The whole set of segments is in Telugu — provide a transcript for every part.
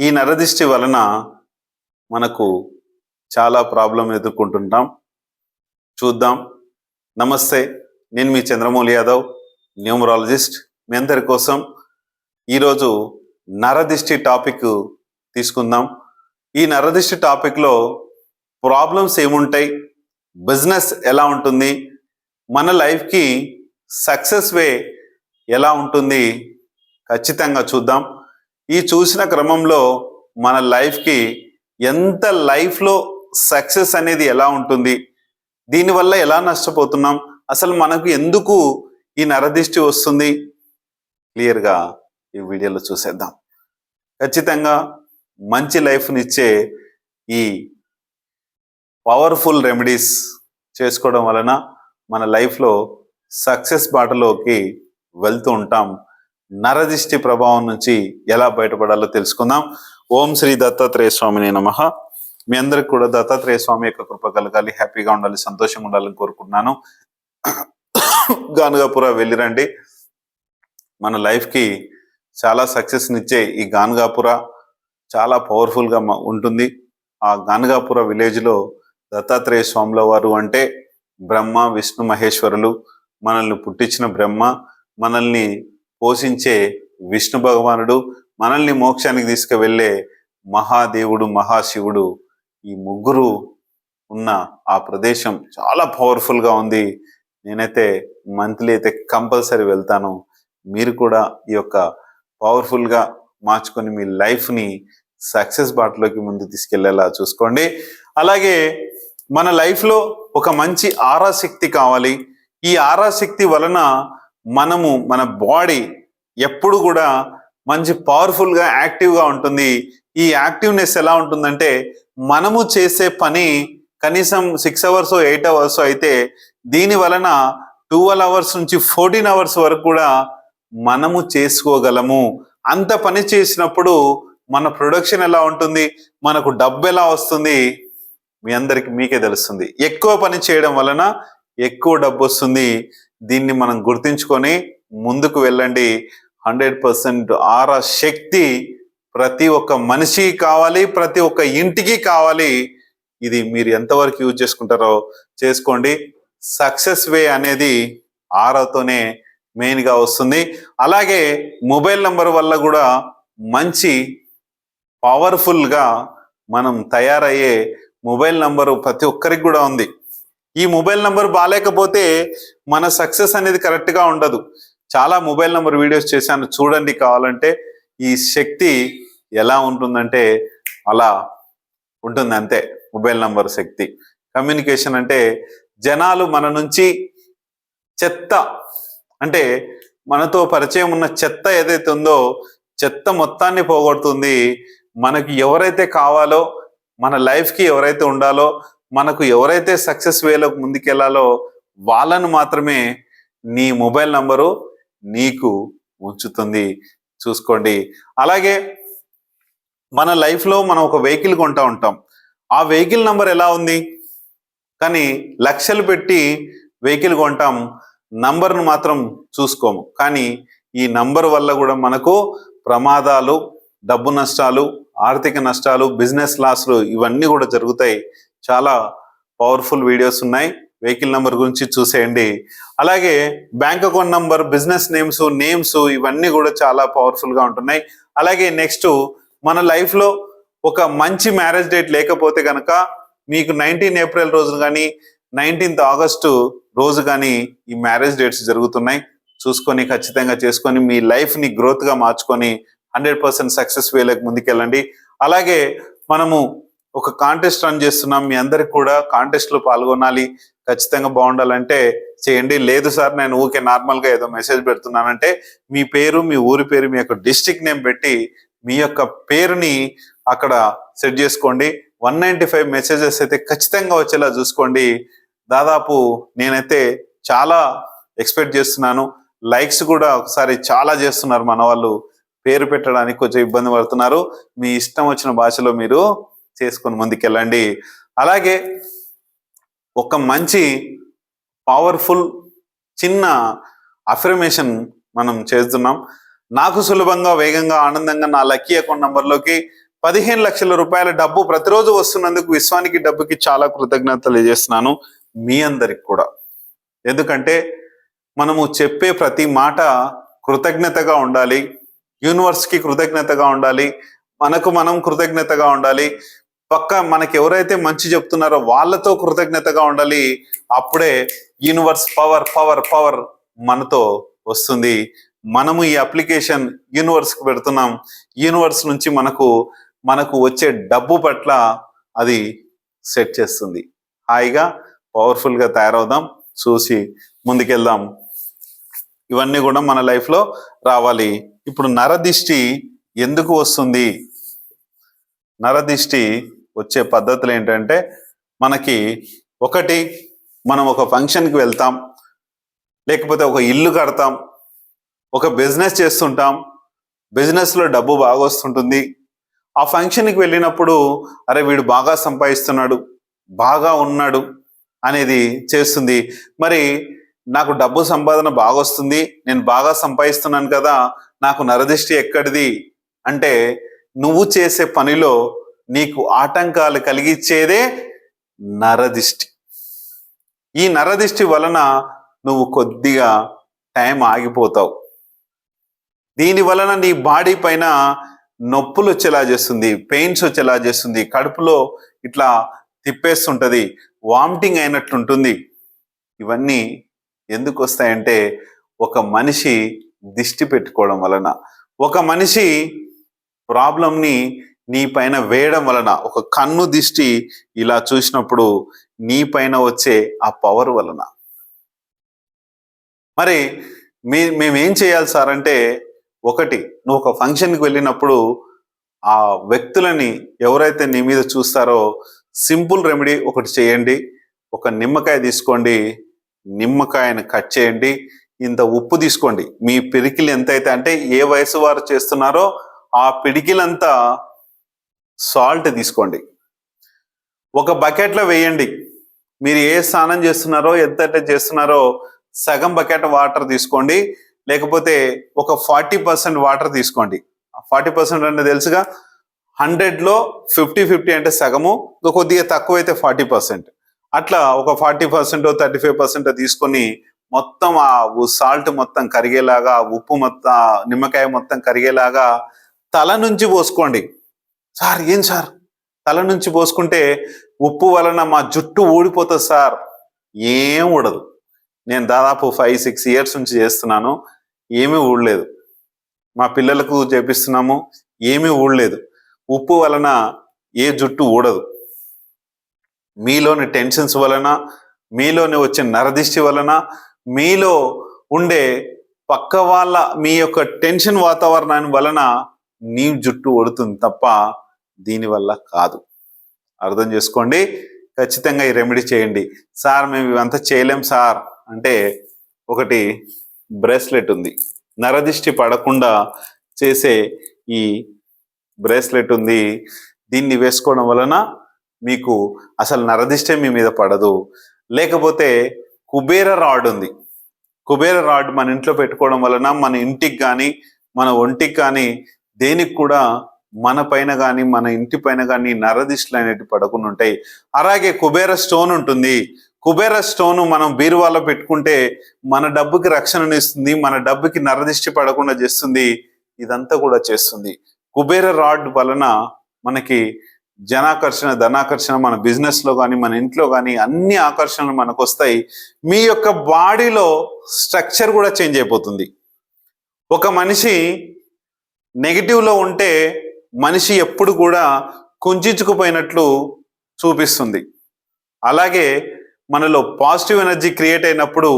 ఈ నరదిష్టి వలన మనకు చాలా ప్రాబ్లం ఎదుర్కొంటుంటాం. చూద్దాం. నమస్తే, నేను మీ చంద్రమౌళి యాదవ్, న్యూమరాలజిస్ట్. మీ అందరి కోసం ఈరోజు నరదిష్టి టాపిక్ తీసుకుందాం. ఈ నరదిష్టి టాపిక్లో ప్రాబ్లమ్స్ ఏముంటాయి, బిజినెస్ ఎలా ఉంటుంది, మన లైఫ్కి సక్సెస్ వే ఎలా ఉంటుంది ఖచ్చితంగా చూద్దాం. ఈ చూసిన క్రమంలో మన లైఫ్కి ఎంత లైఫ్లో సక్సెస్ అనేది ఎలా ఉంటుంది, దీనివల్ల ఎలా నష్టపోతున్నాం, అసలు మనకు ఎందుకు ఈ నరదిష్టి వస్తుంది, క్లియర్గా ఈ వీడియోలో చూసేద్దాం. ఖచ్చితంగా మంచి లైఫ్నిచ్చే ఈ పవర్ఫుల్ రెమెడీస్ చేసుకోవడం వలన మన లైఫ్లో సక్సెస్ బాటలోకి వెళ్తూ ఉంటాం. నరదిష్టి ప్రభావం నుంచి ఎలా బయటపడాలో తెలుసుకుందాం. ఓం శ్రీ దత్తాత్రేయ స్వామిని నమః. మీ అందరికి కూడా దత్తాత్రేయ స్వామి యొక్క కృప కలగాలి, హ్యాపీగా ఉండాలి, సంతోషంగా ఉండాలని కోరుకుంటున్నాను. గానుగాపుర వెళ్ళిరండి. మన లైఫ్కి చాలా సక్సెస్నిచ్చే ఈ గానుగాపుర చాలా పవర్ఫుల్గా ఉంటుంది. ఆ గానుగాపుర విలేజ్లో దత్తాత్రేయ స్వాముల వారు అంటే బ్రహ్మ విష్ణు మహేశ్వరులు, మనల్ని పుట్టించిన బ్రహ్మ, మనల్ని పోషించే విష్ణు భగవానుడు, మనల్ని మోక్షానికి తీసుకువెళ్ళే మహాదేవుడు మహాశివుడు, ఈ ముగ్గురు ఉన్న ఆ ప్రదేశం చాలా పవర్ఫుల్గా ఉంది. నేనైతే మంత్లీ అయితే కంపల్సరీ వెళ్తాను. మీరు కూడా ఈ యొక్క పవర్ఫుల్గా మార్చుకొని మీ లైఫ్ని సక్సెస్ బాటలోకి ముందు తీసుకెళ్లేలా చూసుకోండి. అలాగే మన లైఫ్లో ఒక మంచి ఆరాశక్తి కావాలి. ఈ ఆరాశక్తి వలన మనము మన బాడీ ఎప్పుడు కూడా మంచి పవర్ఫుల్గా యాక్టివ్గా ఉంటుంది. ఈ యాక్టివ్నెస్ ఎలా ఉంటుందంటే, మనము చేసే పని కనీసం 6 అవర్స్ 8 అవర్స్ అయితే దీని వలన 12 అవర్స్ నుంచి 14 అవర్స్ వరకు కూడా మనము చేసుకోగలము. అంత పని చేసినప్పుడు మన ప్రొడక్షన్ ఎలా ఉంటుంది, మనకు డబ్బు ఎలా వస్తుంది, మీ అందరికి మీకే తెలుస్తుంది. ఎక్కువ పని చేయడం వలన ఎక్కువ డబ్బు వస్తుంది. దీన్ని మనం గుర్తించుకొని ముందుకు వెళ్ళండి. 100% ఆరా శక్తి ప్రతి ఒక్క మనిషికి కావాలి, ప్రతి ఒక్క ఇంటికి కావాలి. ఇది మీరు ఎంతవరకు యూజ్ చేసుకుంటారో చేసుకోండి. సక్సెస్ వే అనేది ఆరాతోనే మెయిన్గా వస్తుంది. అలాగే మొబైల్ నంబర్ వల్ల కూడా మంచి పవర్ఫుల్గా మనం తయారయ్యే మొబైల్ నంబరు ప్రతి ఒక్కరికి కూడా ఉంది. ఈ మొబైల్ నంబర్ బాగాలేకపోతే మన సక్సెస్ అనేది కరెక్ట్గా ఉండదు. చాలా మొబైల్ నంబర్ వీడియోస్ చేశాను, చూడండి కావాలంటే. ఈ శక్తి ఎలా ఉంటుందంటే అలా ఉంటుంది, అంతే. మొబైల్ నంబర్ శక్తి కమ్యూనికేషన్ అంటే జనాలు మన నుంచి చెత్త, అంటే మనతో పరిచయం ఉన్న చెత్త ఏదైతే ఉందో చెత్త మొత్తాన్ని పోగొడుతుంది. మనకి ఎవరైతే కావాలో, మన లైఫ్కి ఎవరైతే ఉండాలో, మనకు ఎవరైతే సక్సెస్ వేలోకి ముందుకెళ్లాలో వాళ్ళను మాత్రమే నీ మొబైల్ నంబరు నీకు ఉంచుతుంది. చూసుకోండి. అలాగే మన లైఫ్లో మనం ఒక వెహికల్ కొంటా ఉంటాం. ఆ వెహికల్ నంబర్ ఎలా ఉంది, కానీ లక్షలు పెట్టి వెహికల్ కొంటాం, నంబర్ను మాత్రం చూసుకోము. కానీ ఈ నంబర్ వల్ల కూడా మనకు ప్రమాదాలు, డబ్బు నష్టాలు, ఆర్థిక నష్టాలు, బిజినెస్ లాస్లు ఇవన్నీ కూడా జరుగుతాయి. చాలా పవర్ఫుల్ వీడియోస్ ఉన్నాయి, వెహికల్ నెంబర్ గురించి చూసేయండి. అలాగే bank account number, business names ఇవన్నీ కూడా చాలా పవర్ఫుల్గా ఉంటున్నాయి. అలాగే నెక్స్ట్ మన లైఫ్లో ఒక మంచి మ్యారేజ్ డేట్ లేకపోతే కనుక మీకు 19 ఏప్రిల్ రోజు కానీ 19 ఆగస్టు రోజు కానీ ఈ మ్యారేజ్ డేట్స్ జరుగుతున్నాయి. చూసుకొని ఖచ్చితంగా చేసుకొని మీ లైఫ్ని గ్రోత్గా మార్చుకొని 100% సక్సెస్ వేలోకి ముందుకెళ్ళండి. అలాగే మనము ఒక కాంటెస్ట్ రన్ చేస్తున్నాం. మీ అందరికి కూడా కాంటెస్ట్లో పాల్గొనాలి, ఖచ్చితంగా బాగుండాలంటే చేయండి. లేదు సార్ నేను ఊరికే నార్మల్గా ఏదో మెసేజ్ పెడుతున్నానంటే మీ పేరు, మీ ఊరి పేరు, మీ యొక్క డిస్ట్రిక్ట్ నేమ్ పెట్టి మీ యొక్క పేరుని అక్కడ సెట్ చేసుకోండి. 195 మెసేజెస్ అయితే ఖచ్చితంగా వచ్చేలా చూసుకోండి. దాదాపు నేనైతే చాలా ఎక్స్పెక్ట్ చేస్తున్నాను. లైక్స్ కూడా ఒకసారి చాలా చేస్తున్నారు మన వాళ్ళు. పేరు పెట్టడానికి కొంచెం ఇబ్బంది పడుతున్నారు. మీ ఇష్టం వచ్చిన భాషలో మీరు చేసుకొని ముందుకెళ్ళండి. అలాగే ఒక మంచి పవర్ఫుల్ చిన్న అఫర్మేషన్ మనం చేస్తున్నాం. నాకు సులభంగా, వేగంగా, ఆనందంగా నా లక్కీ అకౌంట్ నంబర్లోకి 15 లక్షల రూపాయల డబ్బు ప్రతిరోజు వస్తున్నందుకు విశ్వానికి డబ్బుకి చాలా కృతజ్ఞతలు తెలియజేస్తున్నాను, మీ అందరికి కూడా. ఎందుకంటే మనము చెప్పే ప్రతి మాట కృతజ్ఞతగా ఉండాలి, యూనివర్స్కి కృతజ్ఞతగా ఉండాలి, మనకు మనం కృతజ్ఞతగా ఉండాలి, పక్క మనకి ఎవరైతే మంచి చెప్తున్నారో వాళ్ళతో కృతజ్ఞతగా ఉండాలి. అప్పుడే యూనివర్స్ పవర్ పవర్ పవర్ మనతో వస్తుంది. మనము ఈ అప్లికేషన్ యూనివర్స్కి పెడుతున్నాం, యూనివర్స్ నుంచి మనకు వచ్చే డబ్బు పట్ల అది సెట్ చేస్తుంది. హాయిగా పవర్ఫుల్గా తయారవుదాం, చూసి ముందుకెళ్దాం. ఇవన్నీ కూడా మన లైఫ్లో రావాలి. ఇప్పుడు నరదిష్టి ఎందుకు వస్తుంది? నరదిష్టి వచ్చే పద్ధతులు ఏంటంటే, మనకి ఒకటి, మనం ఒక ఫంక్షన్కి వెళ్తాం, లేకపోతే ఒక ఇల్లు కడతాం, ఒక బిజినెస్ చేస్తుంటాం, బిజినెస్లో డబ్బు బాగా వస్తుంటుంది. ఆ ఫంక్షన్కి వెళ్ళినప్పుడు అరే వీడు బాగా సంపాదిస్తున్నాడు, బాగా ఉన్నాడు అనేది చేస్తుంది. మరి నాకు డబ్బు సంపాదన బాగా వస్తుంది, నేను బాగా సంపాదిస్తున్నాను కదా, నాకు నరదిష్టి ఎక్కడిది అంటే, నువ్వు చేసే పనిలో నీకు ఆటంకాలు కలిగించేదే నరదిష్టి. ఈ నరదిష్టి వలన నువ్వు కొద్దిగా టైం ఆగిపోతావు. దీని వలన నీ బాడీ పైన నొప్పులు వచ్చేలా చేస్తుంది, పెయిన్స్ వచ్చేలా చేస్తుంది, కడుపులో ఇట్లా తిప్పేస్తుంటుంది, వామిటింగ్ అయినట్లుంటుంది. ఇవన్నీ ఎందుకు వస్తాయంటే, ఒక మనిషి దిష్టి పెట్టుకోవడం వలన, ఒక మనిషి ప్రాబ్లంని నీ పైన వేయడం వలన, ఒక కన్ను దిష్టి ఇలా చూసినప్పుడు నీ పైన వచ్చే ఆ పవర్ వలన. మరి మేమేం చేయాలి సార్ అంటే, ఒకటి, నువ్వు ఒక ఫంక్షన్కి వెళ్ళినప్పుడు ఆ వ్యక్తులని ఎవరైతే నీ మీద చూస్తారో సింపుల్ రెమెడీ ఒకటి చేయండి. ఒక నిమ్మకాయ తీసుకోండి, నిమ్మకాయను కట్ చేయండి, ఇంత ఉప్పు తీసుకోండి, మీ పిడికిలు ఎంతైతే అంటే ఏ వయసు వారు చేస్తున్నారో ఆ పిడికిలంతా సాల్ట్ తీసుకోండి, ఒక బకెట్లో వేయండి. మీరు ఏ స్నానం చేస్తున్నారో ఎంతైతే చేస్తున్నారో సగం బకెట్ వాటర్ తీసుకోండి, లేకపోతే ఒక 40% వాటర్ తీసుకోండి. 40% అంటే తెలుసుగా, 100లో 50-50 అంటే సగము, కొద్దిగా తక్కువైతే 40%. అట్లా ఒక 40% 35% తీసుకొని మొత్తం ఆ సాల్ట్ మొత్తం కరిగేలాగా, ఉప్పు మొత్తం, నిమ్మకాయ మొత్తం కరిగేలాగా తల నుంచి పోసుకోండి. సార్ ఏం సార్ తల నుంచి పోసుకుంటే ఉప్పు వలన మా జుట్టు ఊడిపోతుంది సార్? ఏం ఊడదు. నేను దాదాపు 5-6 ఇయర్స్ నుంచి చేస్తున్నాను, ఏమీ ఊడలేదు. మా పిల్లలకు చేపిస్తున్నాము, ఏమీ ఊడలేదు. ఉప్పు వలన ఏ జుట్టు ఊడదు. మీలోని టెన్షన్స్ వలన, మీలోని వచ్చే నరదిష్టి వలన, మీలో ఉండే పక్క వాళ్ళ మీ యొక్క టెన్షన్ వాతావరణాన్ని వలన నీ జుట్టు ఊడుతుంది తప్ప దీనివల్ల కాదు. అర్థం చేసుకోండి. ఖచ్చితంగా ఈ రెమెడీ చేయండి. సార్ మేము ఇవంతా చేయలేం సార్ అంటే, ఒకటి బ్రేస్లెట్ ఉంది, నరదిష్టి పడకుండా చేసే ఈ బ్రేస్లెట్ ఉంది. దీన్ని వేసుకోవడం వలన మీకు అసలు నరదిష్టే మీ మీద పడదు. లేకపోతే కుబేర రాడ్ ఉంది, కుబేర రాడ్ మన ఇంట్లో పెట్టుకోవడం వలన మన ఇంటికి కానీ మన ఒంటికి కానీ దేనికి కూడా మన పైన కానీ మన ఇంటి పైన కానీ నరదిష్టిలు అనేవి పడకుండా ఉంటాయి. అలాగే కుబేర స్టోన్ ఉంటుంది. కుబేర స్టోన్ మనం బీరువాలో పెట్టుకుంటే మన డబ్బుకి రక్షణనిస్తుంది, మన డబ్బుకి నరదిష్టి పడకుండా చేస్తుంది. ఇదంతా కూడా చేస్తుంది. కుబేర రాడ్ వలన మనకి జనాకర్షణ, ధనాకర్షణ, మన బిజినెస్ లో కానీ మన ఇంట్లో కానీ అన్ని ఆకర్షణలు మనకు వస్తాయి. మీ యొక్క బాడీలో స్ట్రక్చర్ కూడా చేంజ్ అయిపోతుంది. ఒక మనిషి నెగిటివ్లో ఉంటే మనిషి ఎప్పుడు కూడా కుంచుకుపోయినట్లు చూపిస్తుంది. అలాగే మనలో పాజిటివ్ ఎనర్జీ క్రియేట్ అయినప్పుడు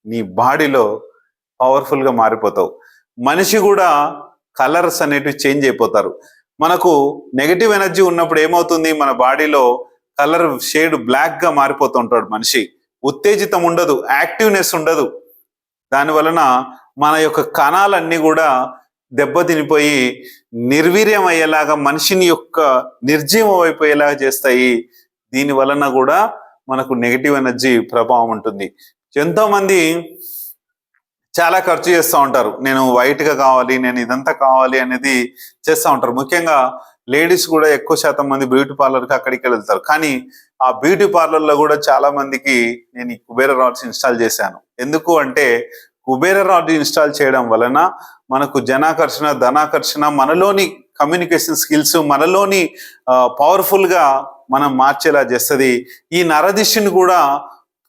నీ బాడీలో పవర్ఫుల్గా మారిపోతావు. మనిషి కూడా కలర్స్ అనేటివి చేంజ్ అయిపోతారు. మనకు నెగిటివ్ ఎనర్జీ ఉన్నప్పుడు ఏమవుతుంది, మన బాడీలో కలర్ షేడ్ బ్లాక్గా మారిపోతూ ఉంటాడు మనిషి. ఉత్తేజితం ఉండదు, యాక్టివ్నెస్ ఉండదు. దాని వలన మన యొక్క కణాలన్నీ కూడా దెబ్బతినిపోయి నిర్వీర్యం అయ్యేలాగా, మనిషిని యొక్క నిర్జీవం అయిపోయేలాగా చేస్తాయి. దీని వలన కూడా మనకు నెగిటివ్ ఎనర్జీ ప్రభావం ఉంటుంది. ఎంతోమంది చాలా ఖర్చు చేస్తూ ఉంటారు, నేను వైట్గా కావాలి, నేను ఇదంతా కావాలి అనేది చేస్తూ ఉంటారు. ముఖ్యంగా లేడీస్ కూడా ఎక్కువ శాతం మంది బ్యూటీ పార్లర్కి అక్కడికి వెళ్తారు. కానీ ఆ బ్యూటీ పార్లర్లో కూడా చాలా మందికి నేను ఈ కుబేర రాడ్స్ ఇన్స్టాల్ చేశాను. ఎందుకు అంటే కుబేర రాడ్ ఇన్స్టాల్ చేయడం వలన మనకు జనాకర్షణ, ధనాకర్షణ, మనలోని కమ్యూనికేషన్ స్కిల్స్, మనలోని పవర్ఫుల్ గా మనం మార్చేలా చేస్తుంది. ఈ నరదిష్టిని కూడా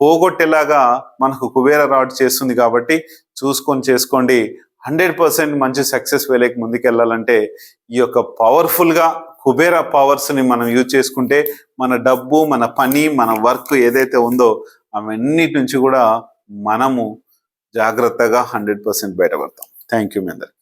పోగొట్టేలాగా మనకు కుబేర రాడ్ చేస్తుంది. కాబట్టి చూసుకొని చేసుకోండి. 100% మంచి సక్సెస్ వేలేకి ముందుకెళ్ళాలంటే ఈ యొక్క పవర్ఫుల్ గా కుబేర పవర్స్ ని మనం యూజ్ చేసుకుంటే మన డబ్బు, మన పని, మన వర్క్ ఏదైతే ఉందో అవన్నిటి నుంచి కూడా మనము జాగ్రత్తగా 100% బయటపడతాం. థ్యాంక్ యూ మీ అందరికి.